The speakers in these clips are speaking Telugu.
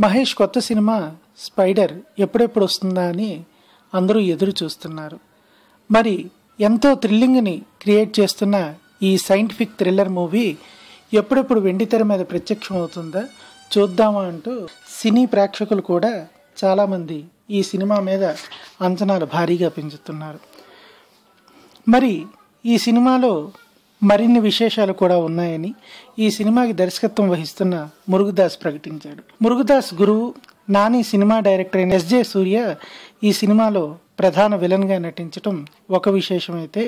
మహేష్ కొత్త సినిమా స్పైడర్ ఎప్పుడెప్పుడు వస్తుందా అని అందరూ ఎదురు చూస్తున్నారు. మరి ఎంతో థ్రిల్లింగ్ని క్రియేట్ చేస్తున్న ఈ సైంటిఫిక్ థ్రిల్లర్ మూవీ ఎప్పుడెప్పుడు వెండితెర మీద ప్రత్యక్షం అవుతుందా చూద్దామా అంటూ సినీ ప్రేక్షకులు కూడా చాలామంది ఈ సినిమా మీద అంచనాలు భారీగా పెంచుతున్నారు. మరి ఈ సినిమాలో మరిన్ని విశేషాలు కూడా ఉన్నాయని ఈ సినిమాకి దర్శకత్వం వహిస్తున్న మురుగదాస్ ప్రకటించాడు. మురుగదాస్ గురువు నాని సినిమా డైరెక్టర్ అయిన ఎస్జే సూర్య ఈ సినిమాలో ప్రధాన విలన్గా నటించడం ఒక విశేషమైతే,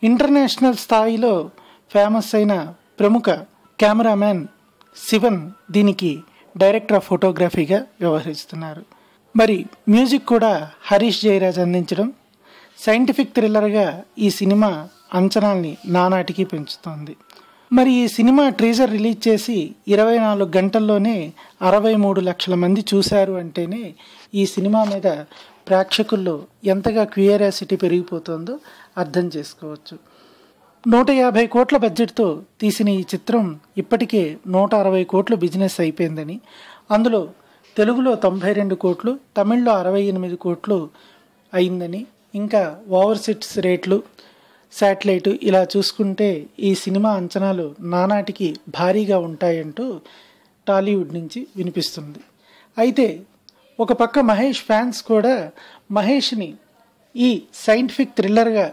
ఇంటర్నేషనల్ స్థాయిలో ఫేమస్ అయిన ప్రముఖ కెమెరామ్యాన్ శివన్ దీనికి డైరెక్టర్ ఆఫ్ ఫోటోగ్రఫీగా వ్యవహరిస్తున్నారు. మరి మ్యూజిక్ కూడా హరీష్ జయరాజ్ అందించడం సైంటిఫిక్ థ్రిల్లర్గా ఈ సినిమా అంచనాల్ని నానాటికి పెంచుతోంది. మరి ఈ సినిమా ట్రీజర్ రిలీజ్ చేసి 24 గంటల్లోనే 63 లక్షల మంది చూశారు అంటేనే ఈ సినిమా మీద ప్రేక్షకుల్లో ఎంతగా క్యూరియాసిటీ పెరిగిపోతుందో అర్థం చేసుకోవచ్చు. 150 కోట్ల బడ్జెట్తో తీసిన ఈ చిత్రం ఇప్పటికే 160 కోట్లు బిజినెస్ అయిపోయిందని, అందులో తెలుగులో 92 కోట్లు, తమిళ్లో 68 కోట్లు అయిందని, ఇంకా ఓవర్సీస్ రేట్లు, శాటిలైట్ ఇలా చూసుకుంటే ఈ సినిమా అంచనాలు నానాటికి భారీగా ఉంటాయంటూ టాలీవుడ్ నుంచి వినిపిస్తుంది. అయితే ఒక పక్క మహేష్ ఫ్యాన్స్ కూడా మహేష్ని ఈ సైంటిఫిక్ థ్రిల్లర్గా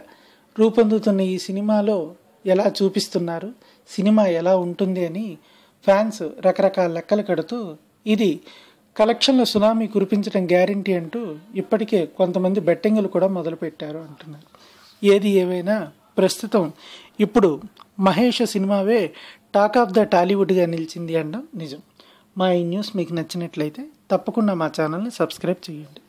రూపొందుతున్న ఈ సినిమాలో ఎలా చూపిస్తున్నారు, సినిమా ఎలా ఉంటుంది అని ఫ్యాన్స్ రకరకాల లెక్కలు కడుతూ ఇది కలెక్షన్ల సునామీ కురిపించడం గ్యారంటీ అంటూ ఇప్పటికే కొంతమంది బెట్టింగులు కూడా మొదలుపెట్టారు అంటున్నారు. ఏది ఏవైనా ప్రస్తుతం ఇప్పుడు మహేష్ సినిమావే టాక్ ఆఫ్ ద టాలీవుడ్గా నిలిచింది అనడం నిజం. మా ఈ న్యూస్ మీకు నచ్చినట్లయితే తప్పకుండా మా ఛానల్ని సబ్స్క్రైబ్ చేయండి.